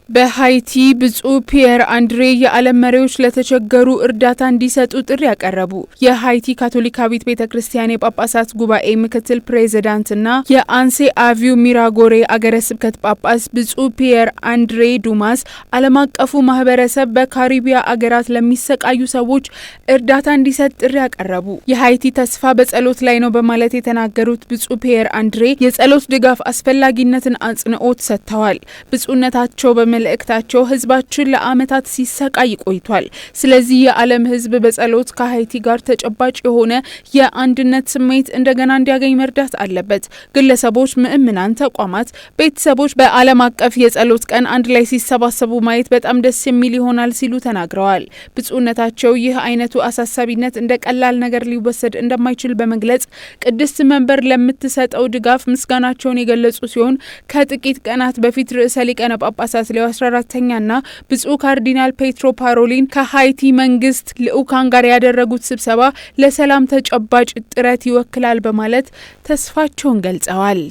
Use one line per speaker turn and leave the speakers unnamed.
በሃይቲ ብፁዕ ፒየር አንድሬ የዓለም መሪዎች ለተቸገሩ እርዳታ እንዲሰጡ ጥሪ ያቀረቡ። የሃይቲ ካቶሊካዊት ቤተክርስቲያን የጳጳሳት ጉባኤ ምክትል ፕሬዝዳንትና የአንሴ አቪው ሚራጎሬ አገረ ስብከት ጳጳስ ብፁዕ ፒየር አንድሬ ዱማስ ዓለም አቀፉ ማህበረሰብ በካሪቢያ አገራት ለሚሰቃዩ ሰዎች እርዳታ እንዲሰጥ ጥሪ ያቀረቡ። የሃይቲ ተስፋ በጸሎት ላይ ነው በማለት የተናገሩት ብፁዕ ፒየር አንድሬ የጸሎት ድጋፍ አስፈላጊነትን አጽንኦት ሰጥተዋል። ብፁዕነታቸው መልእክታቸው ህዝባችን ለዓመታት ሲሰቃይ ቆይቷል። ስለዚህ የዓለም ህዝብ በጸሎት ከሃይቲ ጋር ተጨባጭ የሆነ የአንድነት ስሜት እንደገና እንዲያገኝ መርዳት አለበት። ግለሰቦች፣ ምእምናን፣ ተቋማት፣ ቤተሰቦች በዓለም አቀፍ የጸሎት ቀን አንድ ላይ ሲሰባሰቡ ማየት በጣም ደስ የሚል ይሆናል ሲሉ ተናግረዋል። ብፁዕነታቸው ይህ አይነቱ አሳሳቢነት እንደ ቀላል ነገር ሊወሰድ እንደማይችል በመግለጽ ቅድስት መንበር ለምትሰጠው ድጋፍ ምስጋናቸውን የገለጹ ሲሆን ከጥቂት ቀናት በፊት ርዕሰ ሊቃነ ጳጳሳት 14ኛና ብፁዕ ካርዲናል ፔትሮ ፓሮሊን ከሃይቲ መንግስት ልዑካን ጋር ያደረጉት ስብሰባ ለሰላም ተጨባጭ ጥረት ይወክላል በማለት ተስፋቸውን ገልጸዋል።